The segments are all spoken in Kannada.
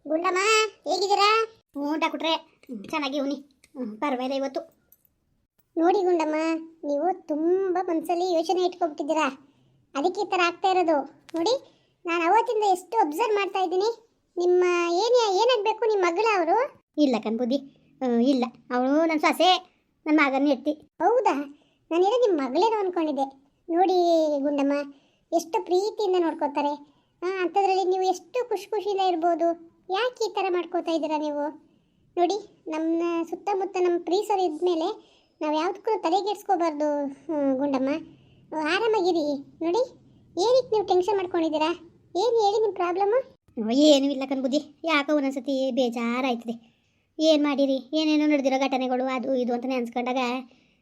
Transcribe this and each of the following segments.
ಗುಂಡಮ್ಮ ಹೇಗಿದ್ದೀರಾ? ಊಟ ಕೊಟ್ರೆ ಚೆನ್ನಾಗಿ ಉನಿ. ಪರವಾಗಿಲ್ಲ ಇವತ್ತು. ನೋಡಿ ಗುಂಡಮ್ಮ, ನೀವು ತುಂಬ ಮನಸ್ಸಲ್ಲಿ ಯೋಚನೆ ಇಟ್ಕೊಬಿಟ್ಟಿದ್ದೀರಾ, ಅದಕ್ಕೆ ಈ ಥರ ಆಗ್ತಾ ಇರೋದು. ನೋಡಿ, ನಾನು ಅವತ್ತಿಂದ ಎಷ್ಟು ಅಬ್ಸರ್ವ್ ಮಾಡ್ತಾ ಇದ್ದೀನಿ. ನಿಮ್ಮ ಏನಾಗಬೇಕು ನಿಮ್ಮ ಮಗಳ ಅವರು? ಇಲ್ಲ ಕಣ್ಬುದ್ಧಿ, ಇಲ್ಲ, ಅವಳು ನನ್ನ ಸೊಸೆ, ನನ್ನ ಮಗನ ಎತ್ತಿ. ಹೌದಾ? ನಾನೇನೋ ನಿಮ್ಮ ಮಗಳೇನೋ ಅಂದ್ಕೊಂಡಿದ್ದೆ. ನೋಡಿ ಗುಂಡಮ್ಮ, ಎಷ್ಟು ಪ್ರೀತಿಯಿಂದ ನೋಡ್ಕೋತಾರೆ. ಅಂಥದ್ರಲ್ಲಿ ನೀವು ಎಷ್ಟು ಖುಷಿಯಿಂದ ಇರ್ಬೋದು. ಯಾಕೆ ಈ ಥರ ಮಾಡ್ಕೋತಾ ಇದ್ದೀರಾ ನೀವು? ನೋಡಿ, ನಮ್ಮ ಸುತ್ತಮುತ್ತ ನಮ್ಮ ಪ್ರೀಸರ್ ಇದ್ಮೇಲೆ ನಾವು ಯಾವುದಕ್ಕೂ ತಲೆಗೆಡ್ಸ್ಕೋಬಾರ್ದು ಗುಂಡಮ್ಮ. ಆರಾಮಾಗಿರಿ. ನೋಡಿ, ಏನಕ್ಕೆ ನೀವು ಟೆನ್ಷನ್ ಮಾಡ್ಕೊಂಡಿದ್ದೀರಾ? ಏನು ಹೇಳಿ ನಿಮ್ಮ ಪ್ರಾಬ್ಲಮ್ಮು? ಏನೂ ಇಲ್ಲ ಕಣ್ಬುದ್ಧಿ, ಯಾಕೋ ಒಂದೊಂದ್ಸತಿ ಬೇಜಾರಾಯ್ತದೆ. ಏನು ಮಾಡಿರಿ, ಏನೇನೋ ನಡೆದಿರೋ ಘಟನೆಗಳು ಅದು ಇದು ಅಂತ ನೆನೆಸ್ಕೊಂಡಾಗ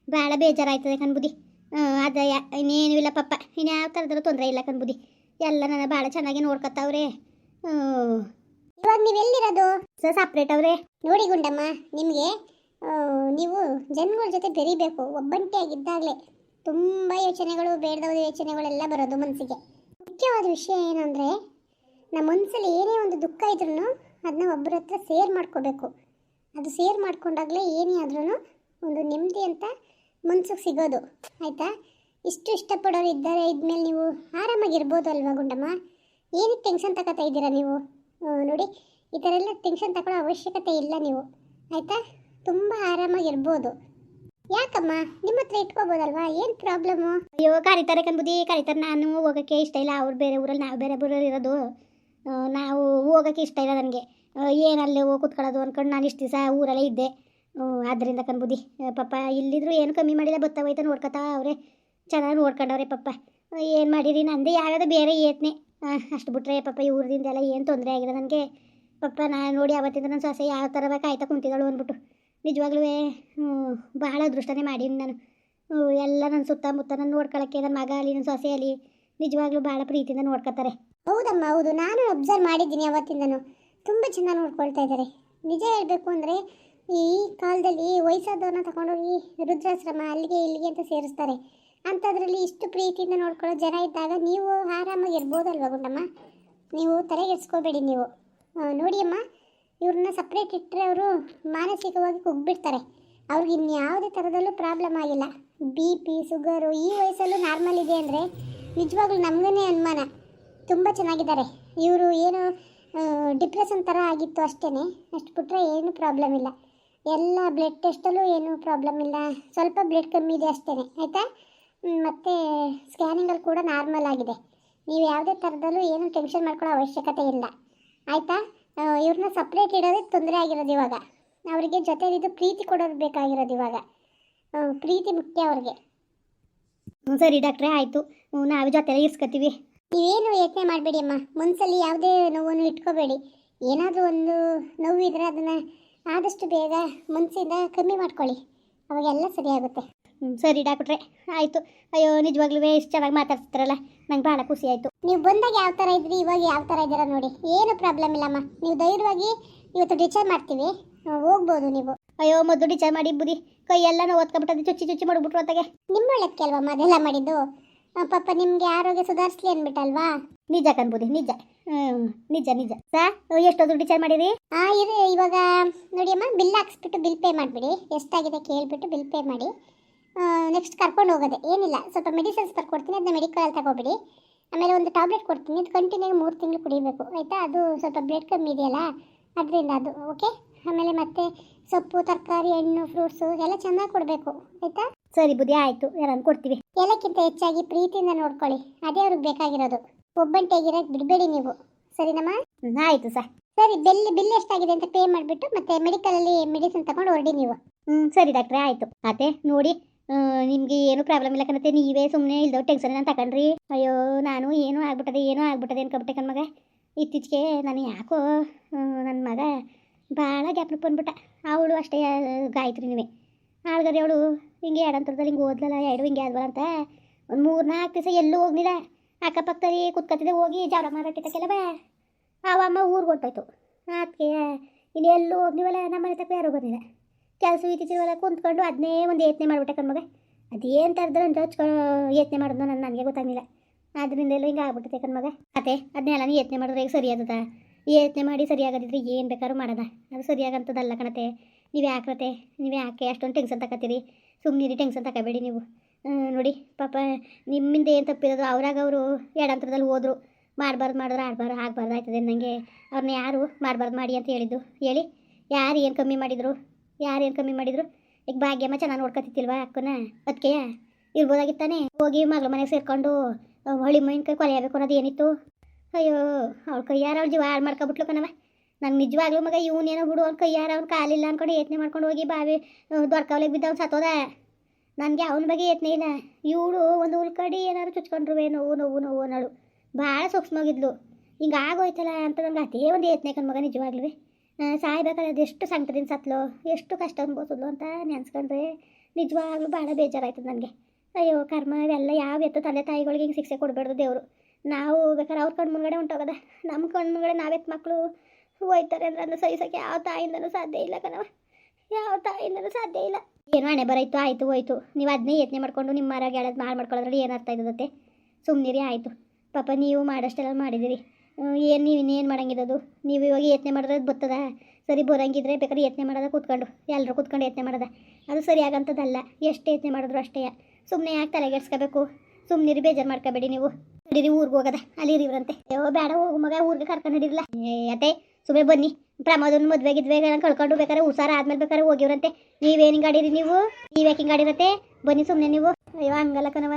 ಭಾಳ ಬೇಜಾರಾಯ್ತದೆ ಕಣ್ಬುದ್ಧಿ. ಅದ ಇನ್ನೇನು ಇಲ್ಲ ಪಪ್ಪ, ಇನ್ಯಾವ ಥರದ್ರೂ ತೊಂದರೆ ಇಲ್ಲ ಕಣ್ಬುದ್ಧಿ. ಎಲ್ಲ ನನ್ನ ಭಾಳ ಚೆನ್ನಾಗಿ ನೋಡ್ಕೊತಾವ್ರೆ. ಇವಾಗ ನೀವೆಲ್ಲಿರೋದು? ಸಪ್ರೇಟ್ ಅವರೇ. ನೋಡಿ ಗುಂಡಮ್ಮ, ನಿಮಗೆ ನೀವು ಜನಗಳ ಜೊತೆ ಬೆರಿಬೇಕು. ಒಬ್ಬಂಟಿಯಾಗಿದ್ದಾಗಲೇ ತುಂಬ ಯೋಚನೆಗಳು, ಬೇಡದ ಯೋಚನೆಗಳೆಲ್ಲ ಬರೋದು ಮನಸ್ಸಿಗೆ. ಮುಖ್ಯವಾದ ವಿಷಯ ಏನಂದರೆ, ನಮ್ಮ ಮನಸ್ಸಲ್ಲಿ ಏನೇ ಒಂದು ದುಃಖ ಇದ್ರೂ ಅದನ್ನ ಒಬ್ಬರ ಹತ್ರ ಶೇರ್ ಮಾಡ್ಕೋಬೇಕು. ಅದು ಶೇರ್ ಮಾಡ್ಕೊಂಡಾಗಲೇ ಏನೇ ಆದ್ರೂ ಒಂದು ನೆಮ್ಮದಿ ಅಂತ ಮನ್ಸಿಗೆ ಸಿಗೋದು. ಆಯಿತಾ? ಇಷ್ಟು ಇಷ್ಟಪಡೋರು ಇದ್ಮೇಲೆ ನೀವು ಆರಾಮಾಗಿರ್ಬೋದು ಅಲ್ವಾ ಗುಂಡಮ್ಮ? ಏನಕ್ಕೆ ಟೆನ್ಷನ್ ತಗೋತಾ ಇದ್ದೀರಾ ನೀವು? ನೋಡಿ, ಈ ಥರ ಎಲ್ಲ ಟೆನ್ಷನ್ ತಗೊಳ್ಳೋ ಅವಶ್ಯಕತೆ ಇಲ್ಲ ನೀವು. ಆಯಿತಾ? ತುಂಬ ಆರಾಮಾಗಿರ್ಬೋದು. ಯಾಕಮ್ಮ, ನಿಮ್ಮ ಹತ್ರ ಇಟ್ಕೋಬೋದಲ್ವಾ? ಏನು ಪ್ರಾಬ್ಲಮ್ಮು? ಅಯ್ಯೋ, ಕರೀತಾರೆ ಕಣ್ಬುದ್ಧಿ, ಕರೀತಾರೆ. ನಾನು ಹೋಗೋಕ್ಕೆ ಇಷ್ಟ ಇಲ್ಲ. ಅವ್ರು ಬೇರೆ ಊರಲ್ಲಿ, ನಾವು ಬೇರೆ ಊರಲ್ಲಿ ಇರೋದು. ನಾವು ಹೋಗೋಕ್ಕೆ ಇಷ್ಟ ಇಲ್ಲ ನನಗೆ. ಏನಲ್ಲಿ ಹೋಗಿ ಕೂತ್ಕೊಳ್ಳೋದು ಅಂದ್ಕೊಂಡು ನಾನು ಇಷ್ಟು ದಿವಸ ಊರಲ್ಲೇ ಇದ್ದೆ. ಆದ್ದರಿಂದ ಕಣ್ಬುದ್ಧಿ, ಪಾಪ ಇಲ್ಲಿದ್ರು ಏನು ಕಮ್ಮಿ ಮಾಡಿಲ್ಲ, ಬತ್ತಾವೈತೆ ನೋಡ್ಕೊತಾ ಅವರೇ, ಚೆನ್ನಾಗಿ ನೋಡ್ಕೊಂಡವ್ರೆ ಪಾಪ. ಏನು ಮಾಡಿರಿ, ನಂದೇ ಯಾವ್ಯಾವುದೋ ಬೇರೆ ಏತ್ನೆ ಅಷ್ಟು ಬಿಟ್ರೆ ಪಾಪ ಈ ಊರದಿಂದೆಲ್ಲ ಏನು ತೊಂದರೆ ಆಗಿಲ್ಲ ನನಗೆ. ಪಾಪ ನಾನು ನೋಡಿ ಅವತ್ತಿಂದ ನನ್ನ ಸೊಸೆ ಯಾವ ಥರ ಕಾಯ್ತಾ ಕುಂತಿದ್ದಾಳು ಅಂದ್ಬಿಟ್ಟು. ನಿಜವಾಗ್ಲೂ ಬಹಳ ಅದೃಷ್ಟನೇ ಮಾಡೀನಿ ನಾನು. ಎಲ್ಲ ನನ್ನ ಸುತ್ತಮುತ್ತ ನಾನು ನೋಡ್ಕೊಳ್ಳೋಕ್ಕೆ, ನನ್ನ ಮಗ ಅಲ್ಲಿ ನನ್ನ ಸೊಸೆ ಅಲ್ಲಿ ನಿಜವಾಗ್ಲೂ ಭಾಳ ಪ್ರೀತಿಯಿಂದ ನೋಡ್ಕೊತಾರೆ. ಹೌದಮ್ಮ, ಹೌದು, ನಾನು ಅಬ್ಸರ್ವ್ ಮಾಡಿದ್ದೀನಿ ಅವತ್ತಿಂದನೂ. ತುಂಬ ಚೆನ್ನಾಗಿ ನೋಡ್ಕೊಳ್ತಾ ಇದ್ದಾರೆ. ನಿಜ ಹೇಳಬೇಕು ಅಂದರೆ, ಈ ಕಾಲದಲ್ಲಿ ವಯಸ್ಸಾದವ್ರನ್ನ ತಗೊಂಡೋಗಿ ವೃದ್ಧಾಶ್ರಮ ಅಲ್ಲಿಗೆ ಇಲ್ಲಿಗೆ ಅಂತ ಸೇರಿಸ್ತಾರೆ. ಅಂಥದ್ರಲ್ಲಿ ಇಷ್ಟು ಪ್ರೀತಿಯಿಂದ ನೋಡ್ಕೊಳ್ಳೋ ಜನ ಇದ್ದಾಗ ನೀವು ಆರಾಮಾಗಿರ್ಬೋದಲ್ವ ಗುಂಡಮ್ಮ? ನೀವು ತಲೆಗೆಡ್ಸ್ಕೋಬೇಡಿ ನೀವು. ನೋಡಿ ಅಮ್ಮ, ಇವ್ರನ್ನ ಸಪ್ರೇಟ್ ಇಟ್ಟರೆ ಅವರು ಮಾನಸಿಕವಾಗಿ ಕುಗ್ಬಿಡ್ತಾರೆ. ಅವ್ರಿಗೆ ಇನ್ಯಾವುದೇ ಥರದಲ್ಲೂ ಪ್ರಾಬ್ಲಮ್ ಆಗಿಲ್ಲ. BP, ಶುಗರು ಈ ವಯಸ್ಸಲ್ಲೂ ನಾರ್ಮಲ್ ಇದೆ ಅಂದರೆ ನಿಜವಾಗ್ಲೂ ನಮಗೇ ಅನುಮಾನ. ತುಂಬ ಚೆನ್ನಾಗಿದ್ದಾರೆ ಇವರು. ಏನು ಡಿಪ್ರೆಷನ್ ಥರ ಆಗಿತ್ತು ಅಷ್ಟೇ, ಅಷ್ಟು ಬಿಟ್ಟರೆ ಏನೂ ಪ್ರಾಬ್ಲಮ್ ಇಲ್ಲ. ಎಲ್ಲ ಬ್ಲಡ್ ಟೆಸ್ಟಲ್ಲೂ ಏನೂ ಪ್ರಾಬ್ಲಮ್ ಇಲ್ಲ. ಸ್ವಲ್ಪ ಬ್ಲಡ್ ಕಮ್ಮಿ ಇದೆ ಅಷ್ಟೇ. ಆಯಿತಾ? ಮತ್ತು ಸ್ಕ್ಯಾನಿಂಗಲ್ಲಿ ಕೂಡ ನಾರ್ಮಲ್ ಆಗಿದೆ. ನೀವು ಯಾವುದೇ ಥರದಲ್ಲೂ ಏನೂ ಟೆನ್ಷನ್ ಮಾಡ್ಕೊಳ್ಳೋ ಅವಶ್ಯಕತೆ ಇಲ್ಲ. ಆಯಿತಾ? ಇವ್ರನ್ನ ಸಪ್ರೇಟ್ ಇಡೋದಕ್ಕೆ ತೊಂದರೆ ಆಗಿರೋದು ಇವಾಗ. ಅವರಿಗೆ ಜೊತೆಲಿದ್ದು ಪ್ರೀತಿ ಕೊಡೋದು ಬೇಕಾಗಿರೋದು ಇವಾಗ. ಪ್ರೀತಿ ಮುಖ್ಯ ಅವ್ರಿಗೆ. ಸರಿ ಡಾಕ್ಟ್ರೇ, ಆಯಿತು, ನಾವು ಜೊತೆ ಇರಿಸ್ಕೊತೀವಿ. ನೀವೇನು ಯೋಚನೆ ಮಾಡಬೇಡಿ ಅಮ್ಮ, ಮನಸ್ಸಲ್ಲಿ ಯಾವುದೇ ನೋವನ್ನು ಇಟ್ಕೋಬೇಡಿ. ಏನಾದರೂ ಒಂದು ನೋವಿದ್ರೆ ಅದನ್ನು ಆದಷ್ಟು ಬೇಗ ಮನಸ್ಸಿಂದ ಕಮ್ಮಿ ಮಾಡ್ಕೊಳ್ಳಿ, ಅವಾಗೆಲ್ಲ ಸರಿಯಾಗುತ್ತೆ. ಸರಿ ಡಾಕ್ಟ್ರೆ, ಆಯಿತು. ಅಯ್ಯೋ, ನಿಜವಾಗ್ಲೂ ಇಷ್ಟು ಚೆನ್ನಾಗಿ ಮಾತಾಡ್ತಿರಲ್ಲ, ನಂಗೆ ಭಾಳ ಖುಷಿ ಆಯಿತು. ನೀವು ಬಂದಾಗ ಯಾವ ಥರ ಇದ್ರಿ, ಇವಾಗ ಯಾವ ಥರ ಇದ್ದೀರಾ ನೋಡಿ, ಏನು ಪ್ರಾಬ್ಲಮ್ ಇಲ್ಲಮ್ಮ. ನೀವು ಧೈರ್ಯವಾಗಿ ಇವತ್ತು ಡಿಚಾರ್ಜ್ ಮಾಡ್ತೀವಿ, ಹೋಗ್ಬೋದು ನೀವು. ಅಯ್ಯೋ, ಮೊದಲು ಡಿಚಾರ್ಜ್ ಮಾಡಿ ಬುದ್ಧಿ ಕೈಯೆಲ್ಲ ನಾವು ಓದ್ಕೊಬಿಟ್ಟದ್ದು, ಚುಚ್ಚಿ ಮಾಡಿಬಿಟ್ರು ಹೊತ್ತಾಗೆ. ನಿಮ್ಮ ಒಳ್ಳೇದಕ್ಕೆ ಅಲ್ವಮ್ಮ ಅದೆಲ್ಲ ಮಾಡಿದ್ದು. ಪಾಪ ನಿಮಗೆ ಆರೋಗ್ಯ ಸುಧಾರಿಸ್ಲಿ ಅಂದ್ಬಿಟ್ಟಲ್ವಾ? ನಿಜ ಕಣ್ಬುದ್ಧಿ, ನಿಜ. ನಿಜ ನಿಜ. ಎಷ್ಟೊಂದು ಡಿಚಾರ್ಜ್ ಮಾಡಿರಿ? ಇದು ಇವಾಗ ನೋಡಿ ಅಮ್ಮ, ಬಿಲ್ ಹಾಕ್ಸ್ಬಿಟ್ಟು ಬಿಲ್ ಪೇ ಮಾಡಿಬಿಡಿ. ಎಷ್ಟಾಗಿದೆ ಕೇಳಿಬಿಟ್ಟು ಬಿಲ್ ಪೇ ಮಾಡಿ. ನೆಕ್ಸ್ಟ್ ಕರ್ಕೊಂಡು ಹೋಗೋದೆ, ಏನಿಲ್ಲ, ಸ್ವಲ್ಪ ಮೆಡಿಸಿನ್ಸ್ ಬರ್ಕೊಡ್ತೀನಿ, ಅದನ್ನ ಮೆಡಿಕಲಲ್ಲಿ ತಗೋಬಿಡಿ. ಆಮೇಲೆ ಒಂದು ಟ್ಯಾಬ್ಲೆಟ್ ಕೊಡ್ತೀನಿ, ಇದು ಕಂಟಿನ್ಯೂ 3 ತಿಂಗಳು ಕುಡಿಬೇಕು. ಆಯಿತಾ? ಅದು ಸ್ವಲ್ಪ ಬ್ಲಡ್ ಕಮ್ಮಿ ಇದೆಯಲ್ಲ, ಅದರಿಂದ ಅದು ಓಕೆ. ಆಮೇಲೆ ಮತ್ತೆ ಸೊಪ್ಪು, ತರಕಾರಿ, ಹಣ್ಣು, ಫ್ರೂಟ್ಸು ಎಲ್ಲ ಚೆನ್ನಾಗಿ ಕೊಡಬೇಕು. ಆಯಿತಾ? ಸರಿ ಬುದ್ಧಿ, ಆಯಿತು, ಎಲ್ಲನೂ ಕೊಡ್ತೀವಿ. ಎಲ್ಲಕ್ಕಿಂತ ಹೆಚ್ಚಾಗಿ ಪ್ರೀತಿಯಿಂದ ನೋಡ್ಕೊಳ್ಳಿ, ಅದೇ ಅವ್ರಿಗೆ ಬೇಕಾಗಿರೋದು. ಒಬ್ಬಂಟಿಯಾಗಿರೋಕ್ಕೆ ಬಿಡಬೇಡಿ ನೀವು, ಸರಿನಮ್ಮ? ಆಯಿತು ಸರ್. ಸರಿ, ಬಿಲ್ ಎಷ್ಟಾಗಿದೆ ಅಂತ ಪೇ ಮಾಡಿಬಿಟ್ಟು ಮತ್ತೆ ಮೆಡಿಕಲಲ್ಲಿ ಮೆಡಿಸಿನ್ ತಗೊಂಡು ಹೊರಡಿ ನೀವು. ಸರಿ ಡಾಕ್ಟ್ರೆ, ಆಯಿತು. ಅತ್ತೆ ನೋಡಿ, ನಿಮಗೆ ಏನೂ ಪ್ರಾಬ್ಲಮ್ ಇಲ್ಲ ಕಣತ್ತೆ, ನೀವೇ ಸುಮ್ಮನೆ ಇಲ್ದವ್ ಟೆನ್ಷನ್ ನಾನು ತಗೊಂಡ್ರಿ. ಅಯ್ಯೋ, ನಾನು ಏನೂ ಆಗ್ಬಿಟ್ಟದೆ ಅನ್ಕೊಬಿಟ್ಟೆ ಕಣ್ಮಗ. ಇತ್ತೀಚೆಗೆ ನಾನು ಯಾಕೋ ನನ್ನ ಮಗ ಭಾಳ ಗ್ಯಾಪ್ನಕ್ಕೆ ಬಂದ್ಬಿಟ್ಟ. ಅವಳು ಅಷ್ಟೇ ಗಾಯತ್ರಿನೂ ಆಳ್ಗರಿ. ಅವಳು ಹಿಂಗೆ ಎರಡಂತರದಲ್ಲಿ ಹಿಂಗೆ ಓದ್ಲಲ್ಲ, ಎರಡು ಹಿಂಗೆ ಆದ್ವಲ್ಲ ಅಂತ ಒಂದು 3-4 ದಿವಸ ಎಲ್ಲೂ ಹೋಗ್ಲಿಲ್ಲ. ಅಕ್ಕಪಕ್ಕದಲ್ಲಿ ಕುತ್ಕೊತಿದ್ದೆ, ಹೋಗಿ ಜಾವ ಮಾರಾಟಿದ್ದಕ್ಕೆಲ್ಲವ ಅವಮ್ಮ ಊರಿಗೆ ಹೊಂಟೋಯ್ತು. ಅದಕ್ಕೆ ಇನ್ನು ಎಲ್ಲೂ ಹೋಗ್ಲಿವಲ್ಲ, ನಮ್ಮ ಮನೆ ತಕ್ಕ ಯಾರೂ ಬಂದಿಲ್ಲ. ಕೆಲಸ ಇತ್ತೀಚಿವಲ್ಲ ಕುಂತ್ಕೊಂಡು ಅದನ್ನೇ ಒಂದು ಯತ್ನೆ ಮಾಡಿಬಿಟ್ಟೆ ಕಣ್ಮಗ. ಅದೇನು ಥರದ್ದು ಅಂತ ಯತ್ನೆ ಮಾಡೋದು ನನಗೆ ಗೊತ್ತಾಗಿಲ್ಲ. ಅದರಿಂದ ಎಲ್ಲ ಹಿಂಗೆ ಆಗ್ಬಿಟ್ಟೈತೆ ಕಣ್ಮಗ. ಅತ್ತೆ ಅದನ್ನೆಲ್ಲ ಯತ್ನೆ ಮಾಡಿದ್ರೆ ಈಗ ಸರಿ ಆದದ? ಯೋಚನೆ ಮಾಡಿ ಸರಿಯಾಗದಿದ್ರೆ ಏನು ಬೇಕಾದ್ರೂ ಮಾಡೋದ, ಅದು ಸರಿಯಾಗಂತದಲ್ಲ ಕಣತೆ. ನೀವು ಯಾಕೆ ಅಷ್ಟೊಂದು ಟೆನ್ಷನ್ ತಗೋತೀರಿ? ಸುಮ್ಮನಿರಿ, ಟೆನ್ಷನ್ ತಗೋಬೇಡಿ ನೀವು. ನೋಡಿ ಪಾಪ ನಿಮ್ಮಿಂದ ಏನು ತಪ್ಪಿರೋದು, ಅವರು ಎಡಂತರದಲ್ಲಿ ಹೋದ್ರು. ಮಾಡಿದ್ರೆ ಆಗಬಾರ್ದು ಆಯ್ತದೆ ನನಗೆ. ಅವ್ರನ್ನ ಯಾರು ಮಾಡಬಾರ್ದು ಮಾಡಿ ಅಂತ ಹೇಳಿದ್ದು ಹೇಳಿ? ಯಾರು ಏನು ಕಮ್ಮಿ ಮಾಡಿದ್ರು? ಈಗ ಭಾಗ್ಯಮ್ಮ ಚೆನ್ನಾಗಿ ನೋಡ್ಕೊತಿತ್ತಿಲ್ವಾ ಅಕ್ಕನ? ಅದಕ್ಕೆ ಇರ್ಬೋದಾಗಿತ್ತಾನೆ. ಹೋಗಿ ಮಗಳ ಮನೆಗೆ ಸೇರ್ಕೊಂಡು ಹೊಳಿ ಮೈನ್ ಕೈ ಕೊಲೆಯಬೇಕು ಅನ್ನೋದು ಏನಿತ್ತು? ಅಯ್ಯೋ, ಅವ್ಳ ಕೈಯಾರ ಅವ್ಳ ಜೀವ ಹಾಳು ಮಾಡ್ಕೊಬಿಟ್ಲು ಕಣವ. ನಂಗೆ ನಿಜವಾಗ್ಲೂ ಮಗ ಇವನೇನೋ ಬಿಡು, ಅವ್ನ ಕೈಯಾರ ಅವ್ನ ಕಾಲಿಲ್ಲ ಅಂದ್ಕೊಂಡು ಯತ್ನೆ ಮಾಡ್ಕೊಂಡು ಹೋಗಿ ಬಾವಿ ದೊಡ್ಕವಲೆಗೆ ಬಿದ್ದವ್ನು ಸತ್ತೋದ. ನನಗೆ ಅವನ ಬಗ್ಗೆ ಯತ್ನೆ ಇಲ್ಲ. ಇವಳು ಒಂದು ಉಳ್ಕಡಿ ಏನಾದ್ರು ಚುಚ್ಕೊಂಡ್ರುವೆ ನೋವು ಅನ್ನೋಳು ಭಾಳ ಸೂಕ್ಷ್ಮವಾಗಿದ್ಲು. ಹಿಂಗೆ ಆಗೋಯ್ತಲ್ಲ ಅಂತ ನಂಗೆ ಅದೇ ಒಂದು ಯತ್ನೆ ಕಣ್ಮಗ. ನಿಜವಾಗ್ಲೂ ಸಾಯ್ಬೇಕಾದ್ರೆ ಅದೆಷ್ಟು ಸಂಕಟದಿಂದ ಸತ್ಲು, ಎಷ್ಟು ಕಷ್ಟ ಅನ್ಬೋಸಿದ್ಲು ಅಂತ ನೆನ್ಸ್ಕೊಂಡ್ರೆ ನಿಜವಾಗ್ಲೂ ಭಾಳ ಬೇಜಾರಾಯ್ತದೆ ನನಗೆ. ಅಯ್ಯೋ ಕರ್ಮ, ಇವೆಲ್ಲ ಯಾವ ಎತ್ತು ತಂದೆ ತಾಯಿಗಳಿಗೆ ಹಿಂಗೆ ಶಿಕ್ಷೆ ಕೊಡಬೇಡ್ದು ದೇವರು. ನಾವು ಬೇಕಾದ್ರೆ ಅವ್ರ ಕಣ್ಣು ಮುಂಗಡೆ ಹೊಂಟೋಗದ, ನಮ್ಮ ಕಣ್ಣು ಮುಂಗಡೆ ನಾವೆತ್ತು ಮಕ್ಕಳು ಹೋಯ್ತಾರೆ ಅಂದ್ರೆ ಅದನ್ನು ಸಹಿಸೋಕ್ಕೆ ಯಾವ ತಾಯಿಂದನೂ ಸಾಧ್ಯ ಇಲ್ಲ ಕಣವ, ಯಾವ ತಾಯಿಂದನೂ ಸಾಧ್ಯ ಇಲ್ಲ. ಏನು ಹಣೆ ಬರಾಯ್ತು, ಆಯಿತು ಹೋಯ್ತು. ನೀವು ಅದನ್ನೇ ಯತ್ನೆ ಮಾಡ್ಕೊಂಡು ನಿಮ್ಮ ಮರ ಗೆಳದು ಮಾಡ್ಕೊಳ್ಳೋದ್ರಲ್ಲಿ ಏನು ಅರ್ಥ ಇದ್ದದತ್ತೆ? ಸುಮ್ಮನಿರಿ ಆಯಿತು. ಪಾಪ ನೀವು ಮಾಡೋಷ್ಟೆಲ್ಲ ಮಾಡಿದಿರಿ, ಏನು ನೀವು ಇನ್ನೇನು ಮಾಡೋಂಗಿರೋದು? ನೀವು ಇವಾಗ ಯತ್ನೆ ಮಾಡಿದ್ರೆ ಬರ್ತದ? ಸರಿ ಬರೋಂಗಿದ್ರೆ ಬೇಕಾದ್ರೆ ಯತ್ನೆ ಮಾಡೋದ ಕೂತ್ಕೊಂಡು, ಎಲ್ಲರೂ ಕೂತ್ಕೊಂಡು ಯತ್ನೆ ಮಾಡೋದ, ಅದು ಸರಿಯಾಗಂಥದ್ದಲ್ಲ. ಎಷ್ಟು ಯತ್ನೆ ಮಾಡಿದ್ರು ಅಷ್ಟೇ. ಸುಮ್ಮನೆ ಯಾಕೆ ತಲೆಗೆಡ್ಸ್ಕೋಬೇಕು? ಸುಮ್ಮನಿರಿ, ಬೇಜಾರು ಮಾಡ್ಕೋಬೇಡಿ ನೀವು. ನಡೀರಿ ಊರಿಗೆ ಹೋಗದ, ಅಲ್ಲಿ ಇರಿವ್ರಂತೆ. ಅಯ್ಯೋ ಬೇಡ, ಹೋಗು ಮಗ, ಊರಿಗೆ ಕರ್ಕೊಂಡು ನಡೀರಲ್ಲ. ಅತ್ತೆ ಸುಮ್ಮನೆ ಬನ್ನಿ, ಪ್ರಮೋದನ ಮದುವೆಗಿದ್ವೆ ಕಳ್ಕೊಂಡು ಬೇಕಾದ್ರೆ ಹುಷಾರ ಆದ್ಮೇಲೆ ಬೇಕಾದ್ರೆ ಹೋಗಿವ್ರಂತೆ. ನೀವೇನು ಹಿಂಗಾಡಿರಿ ನೀವು? ಯಾಕೆ ಹಿಂಗಾಡಿರತ್ತೆ? ಬನ್ನಿ ಸುಮ್ಮನೆ ನೀವು. ಅಯ್ಯೋ ಹಂಗಲ್ಲ ಕಣವ,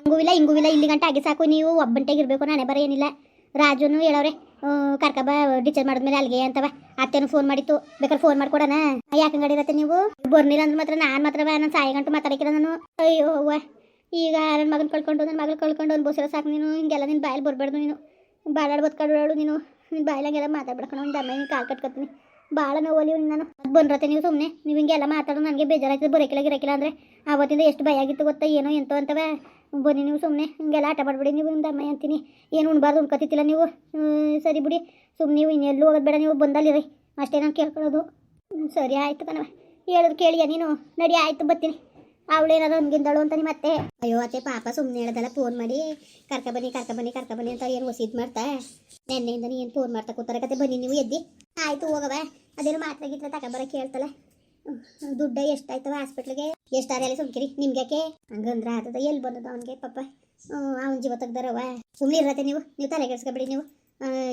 ಹಂಗೂ ಇಲ್ಲ ಇಲ್ಲಿ ಗಂಟೆ ಆಗಿ ಸಾಕು. ನೀವು ಒಬ್ಬಂಟೆಗಿರ್ಬೇಕು, ನಾನೇ ಬರ ಏನಿಲ್ಲ. ರಾಜುನು ಹೇಳವ್ರೆ ಕರ್ಕಬ ಡಿಚಾರ್ಜ್ ಮಾಡಿದ್ಮೇಲೆ ಅಲ್ಲಿಗೆ ಅಂತವ. ಅತ್ತೆನೂ ಫೋನ್ ಮಾಡಿತ್ತು, ಬೇಕಾದ್ರೆ ಫೋನ್ ಮಾಡ್ಕೊಡೋಣ. ಯಾಕೆ ಹಂಗಾಡಿರತ್ತೆ ನೀವು? ಬರ್ನಿಲ್ಲ ಅಂದ್ರೆ ಮಾತ್ರ ನಾನು ಸಾಯಿ ಗಂಟು ಮಾತಾಡಕ್ಕಿಲ್ಲ ನಾನು. ಅಯ್ಯೋ ಅವ್ವ, ಈಗ ನನ್ನ ಮಗನ ಕಳ್ಕೊಂಡು ಅನ್ಬೋಸಿರೋ ಸಾಕು. ನೀನು ಹಿಂಗೆಲ್ಲ ನಿನ್ನ ಬಾಯಲ್ಲಿ ಬರಬಾರ್ದು. ನೀನು ಬಾಳಾಡ್ ಬದುಕಾಡು ನೀನು. ನಿನ್ನ ಬಾಯಿಲಂಗೆಲ್ಲ ಮಾತಾಡ್ಬಿಡ್ಕೊಂಡು ಒಂದು ದಮ್ಮ ನೀನು ಕಾಲು ಕಟ್ಕೊತೀನಿ. ಭಾಳ ನೋವಲ್ಲಿ ನಾನು ಅದು ಬಂದ್ರತ್ತೆ. ನೀವು ಸುಮ್ಮನೆ ನೀವು ಹಿಂಗೆಲ್ಲ ಮಾತಾಡೋದು ನನಗೆ ಬೇಜಾರಾಯ್ತದೆ. ಗಿರಕಿಲ್ಲ ಅಂದರೆ ಆವತ್ತಿಂದ ಎಷ್ಟು ಭಯ ಆಗಿತ್ತು ಗೊತ್ತಾ? ಏನೋ ಎಂತೋ ಅಂತವ. ಬನ್ನಿ ನೀವು ಸುಮ್ಮನೆ ಹಿಂಗೆಲ್ಲ ಆಟ ಮಾಡ್ಬಿಡಿ. ನೀವು ನಿಮ್ಮ ದಮ್ಮ ಅಂತೀನಿ. ಏನು ಉಣ್ಬಾರ್ದು ಉಣ್ಕೊತಿತ್ತಿಲ್ಲ ನೀವು. ಸರಿ ಬಿಡಿ, ಸುಮ್ಮನೆ ನೀವು ಇನ್ನೆಲ್ಲೂ ಹೋಗೋದು ಬೇಡ. ನೀವು ಬಂದಲ್ಲಿರಿ ಅಷ್ಟೇ ನಾನು ಕೇಳ್ಕೊಳ್ಳೋದು. ಸರಿ ಆಯಿತು ಕಣವ, ಹೇಳೋದು ಕೇಳಿಯ ನೀನು? ನಡಿ ಆಯಿತು, ಬರ್ತೀನಿ. ಅವಳೇನಾದ್ರು ಹಂಗಿಂದಳು ಅಂತ ನಿಮ್ಮ ಅತ್ತೆ. ಅಯ್ಯೋ ಅತ್ತೆ ಪಾಪ, ಸುಮ್ಮನೆ ಹೇಳೋದಲ್ಲ. ಫೋನ್ ಮಾಡಿ ಕರ್ಕ ಬನ್ನಿ ಅಂತ ಏನು ವಸೀದ್ ಮಾಡ್ತಾ ನೆನ್ನೆಯಿಂದ ಏನು ಫೋನ್ ಮಾಡ್ತಾ ಕೂತಾರೆ ಕತೆ. ಬನ್ನಿ ನೀವು ಎದ್ದಿ. ಆಯಿತು ಹೋಗವ. ಅದೇನು ಮಾತ್ರಾಗಿದ್ರೆ ತಗೊಬರಕ್ಕೆ ಹೇಳ್ತಲ್ಲ. ದುಡ್ಡ ಎಷ್ಟಾಯ್ತವ ಹಾಸ್ಪಿಟ್ಲಿಗೆ? ಎಷ್ಟಾರೆ ಸುಮ್ಕಿರಿ, ನಿಮ್ಗ್ಯಾಕೆ ಹಂಗಂದ್ರೆ ಆತದ? ಎಲ್ಲಿ ಬಂದದ ಅವನಿಗೆ ಪಾಪ? ಅವ್ನ ಜೀವ ತೆಗ್ದಾರವ. ಸುಮ್ಮನೆ ಇರತ್ತೆ ನೀವು ತಲೆಗೆಡ್ಸ್ಕೊಬೇಡಿ. ನೀವು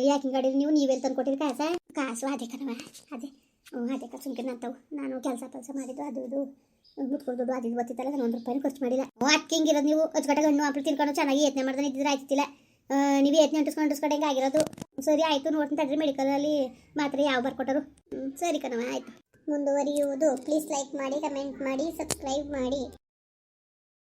ಯಾಕೆ ಹಿಂಗಾಡಿರಿ? ನೀವೆಲ್ಲಿ ತಂದು ಕೊಟ್ಟಿರಿ ಕಾಸು? ಅದೇ ಕಣವ, ಅದೇ ಸುಮ್ಕಿರಿ ನಂತವು. ನಾನು ಕೆಲಸ ಮಾಡಿದ್ದು ಅದು ಇದು ಮುಟ್ಕೊಳ್ದು ಅದು ಇದು ಗೊತ್ತಿತ್ತಲ್ಲ. ನಾನು ₹1 ಖರ್ಚು ಮಾಡಿಲ್ಲ. ಅದಕ್ಕೆ ಹಿಂಗಿರೋದು ನೀವು. ಅಚ್ಚುಕಟ್ಟಾಗ ಹಣ್ಣು ಹಂಪಲು ತಿನ್ಕೊಂಡು ಚೆನ್ನಾಗಿ ಯತ್ನೆ ಮಾಡ್ದೆ ಇದ್ದಿದ್ರೆ ಆಯ್ತಿಲ್ಲ. ನೀವು ಯತ್ನೆ ಅಂಟಿಸ್ಕೊಂಡು ಹೆಂಗೆ ಆಗಿರೋದು? ಸರಿ ಆಯಿತು, ನೋಡ್ತೀನಿ ತಡ್ರಿ. ಮೆಡಿಕಲಲ್ಲಿ ಮಾತ್ರೆ ಯಾವ ಬರ್ಕೊಟ್ಟರು? ಸರಿ ಕಣವ ಆಯಿತು. ಮುಂದುವರಿಯುವುದು. ಪ್ಲೀಸ್ ಲೈಕ್ ಮಾಡಿ, ಕಮೆಂಟ್ ಮಾಡಿ, ಸಬ್ಸ್ಕ್ರೈಬ್ ಮಾಡಿ.